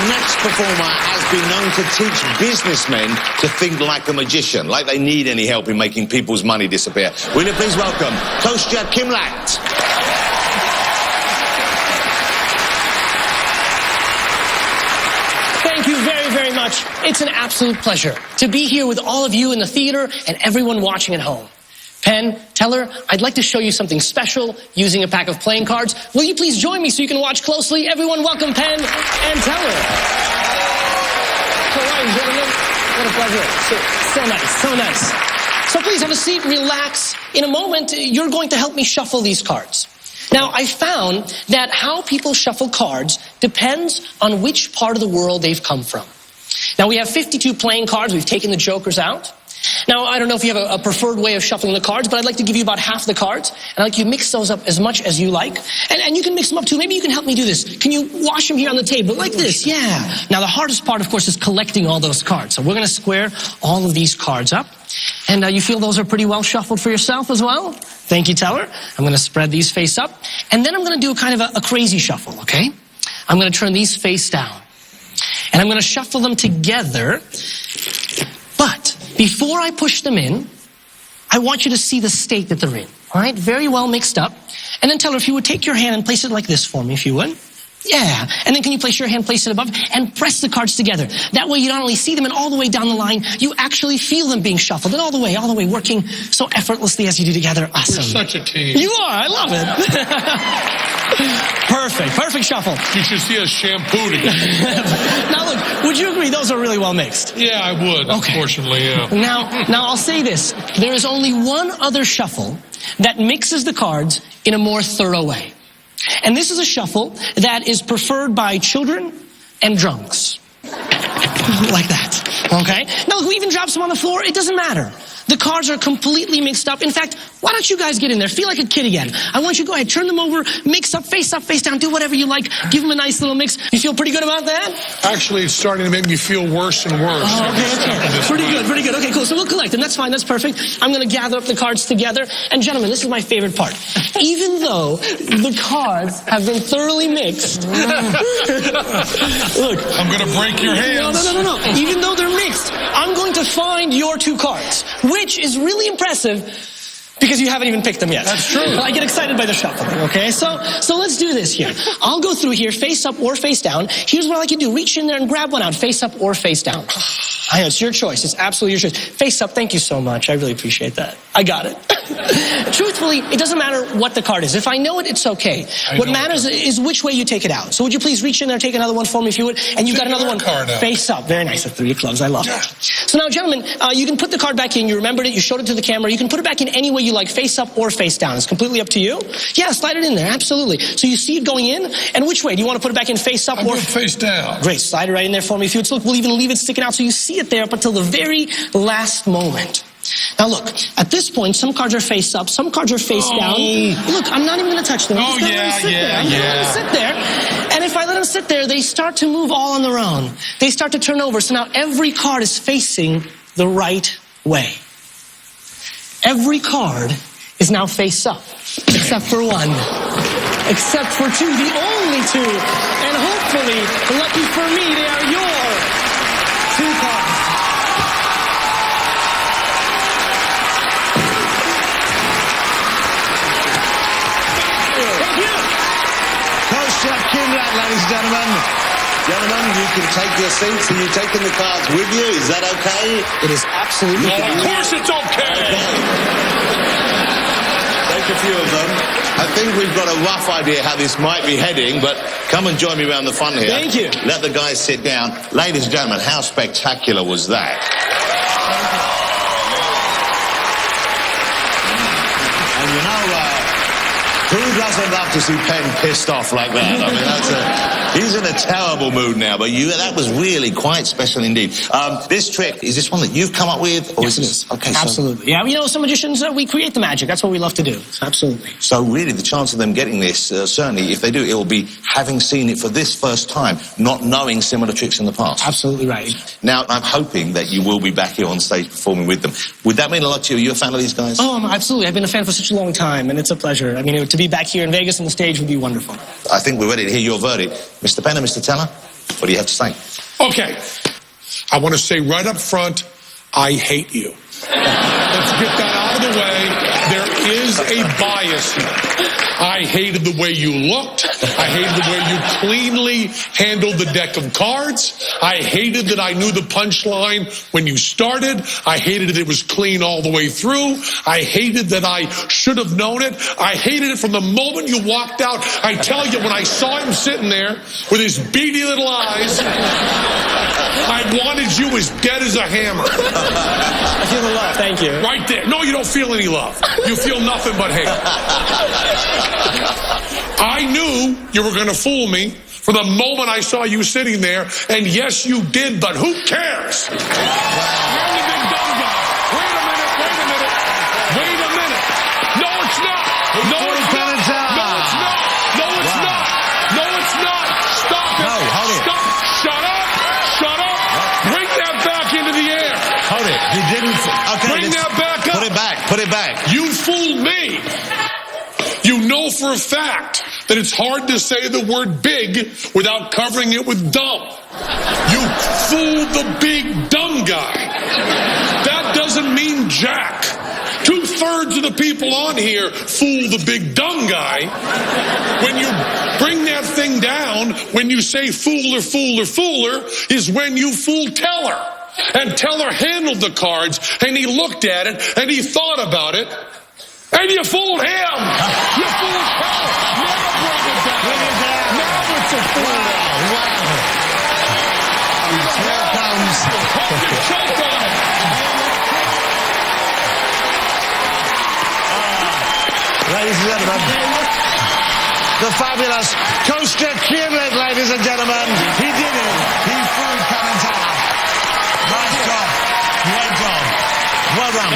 next performer has been known to teach businessmen to think like a magician, like they need any help in making people's money disappear. Will you please welcome Kostya Kimlat? Thank you very, very much. It's an absolute pleasure to be here with all of you in the theater and everyone watching at home. Penn, Teller, I'd like to show you something special using a pack of playing cards. Will you please join me so you can watch closely? Everyone welcome Penn and Teller. All right, gentlemen. What a pleasure. So nice, so nice. So please have a seat, relax. In a moment, you're going to help me shuffle these cards. Now, I found that how people shuffle cards depends on which part of the world they've come from. Now, we have 52 playing cards. We've taken the jokers out. Now, I don't know if you have a preferred way of shuffling the cards, but I'd like to give you about half the cards, and I'd like you to mix those up as much as you like. And you can mix them up too. Maybe you can help me do this. Can you wash them here on the table like this? Yeah. Now, the hardest part, of course, is collecting all those cards. So we're going to square all of these cards up. And you feel those are pretty well shuffled for yourself as well? Thank you, Teller. I'm going to spread these face up. And then I'm going to do kind of a crazy shuffle, okay? I'm going to turn these face down. And I'm going to shuffle them together. But before I push them in, I want you to see the state that they're in. All right? Very well mixed up. And then Teller, if you would take your hand and place it like this for me, if you would. Yeah. And then can you place your hand, place it above, and press the cards together. That way you not only see them and all the way down the line, you actually feel them being shuffled. And all the way, working so effortlessly as you do together. Awesome. You're such a team. You are. I love it. Perfect shuffle. You should see us shampoo together. Now look, would you agree those are really well mixed? Yeah, I would. Okay. Unfortunately, yeah. Now I'll say this. There is only one other shuffle that mixes the cards in a more thorough way. And this is a shuffle that is preferred by children and drunks. Like that. Okay? Now, look, we even drop some on the floor. It doesn't matter. The cards are completely mixed up. In fact, why don't you guys get in there? Feel like a kid again. I want you to go ahead, turn them over, mix up, face down, do whatever you like. Give them a nice little mix. You feel pretty good about that? Actually, it's starting to make me feel worse and worse. Oh, okay. Pretty good. Okay, cool. So we'll collect them. That's fine. That's perfect. I'm going to gather up the cards together. And gentlemen, this is my favorite part. Even though the cards have been thoroughly mixed. Look. I'm going to break your hands. No. Even though they're mixed, I'm going to find your two cards, which is really impressive because you haven't even picked them yet. That's true. I get excited by the shuffling, okay? So let's do this here. I'll go through here, face up or face down. Here's what I like you to do. Reach in there and grab one out, face up or face down. I know, it's your choice. It's absolutely your choice. Face up, thank you so much. I really appreciate that. I got it. Truthfully, it doesn't matter what the card is. If I know it, it's okay. What matters is which way you take it out. So would you please reach in there and take another one for me if you would? And you've got another one face up. Very nice. The three of clubs. I love it. So now, gentlemen, you can put the card back in. You remembered it. You showed it to the camera. You can put it back in any way you like, face up or face down. It's completely up to you. Yeah, slide it in there. Absolutely. So you see it going in. And which way? Do you want to put it back in face up or face down? Great. Slide it right in there for me if you would. So look, we'll even leave it sticking out so you see it there up until the very last moment. Now look, at this point, some cards are face up, some cards are face down. Look, I'm not even going to touch them. I'm just going to let them sit there. And if I let them sit there, they start to move all on their own. They start to turn over. So now every card is facing the right way. Every card is now face up, except for one. Except for two, the only two. And hopefully, lucky for me, they are your two cards. Kostya Kimlat, ladies and gentlemen. Gentlemen, you can take your seats. Are you taking the cards with you? Is that okay? It is absolutely okay. Of course it's okay. Take a few of them. I think we've got a rough idea how this might be heading, but come and join me around the fun here. Thank you. Let the guys sit down. Ladies and gentlemen, how spectacular was that? And you know, who doesn't love to see Penn pissed off like that? I mean, he's in a terrible mood now, but that was really quite special indeed. This trick, is this one that you've come up with? Or yes, is this? Okay, absolutely. Yeah, you know, some magicians, we create the magic. That's what we love to do. Absolutely. So really, the chance of them getting this, certainly, if they do, it will be having seen it for this first time, not knowing similar tricks in the past. Absolutely right. Now, I'm hoping that you will be back here on stage performing with them. Would that mean a lot to you? Are you a fan of these guys? Oh, absolutely. I've been a fan for such a long time, and it's a pleasure. I mean, to be back here in Vegas on the stage would be wonderful. I think we're ready to hear your verdict. Mr. Penn and Mr. Teller, What do you have to say? Okay. I want to say right up front, I hate you. Let's get that out of the way. There is a bias here. I hated the way you looked. I hated the way you cleanly handled the deck of cards. I hated that I knew the punchline when you started. I hated that it was clean all the way through. I hated that I should have known it. I hated it from the moment you walked out. I tell you, when I saw him sitting there with his beady little eyes, I wanted you as dead as a hammer. I feel the love. Thank you. Right there. No, you don't feel any love. You feel nothing but hate. I knew you were going to fool me from the moment I saw you sitting there, and yes, you did, but who cares? You're the big dumb guy. Wait a minute. No, it's not. No, it's not. No, it's not. No, it's not. No, it's not. Stop it. No, hold it. Stop. Shut up. Bring that back into the air. Hold it. You didn't. Okay. Bring that back up. Put it back. You fooled me. You know for a fact that it's hard to say the word big without covering it with dumb. You fooled the big dumb guy. That doesn't mean jack. 2/3 of the people on here fool the big dumb guy. When you bring that thing down, when you say fooler, is when you fool Teller. And Teller handled the cards, and he looked at it, and he thought about it, and you fooled him. You fooled Teller. Now bring it down. Now it's a fool. Wow. Here comes. You choke on it. Ladies and gentlemen, the fabulous Kostya Kimlat, ladies and gentlemen. He did it. He fooled Penn and Teller. Nice job. Great job. Well done.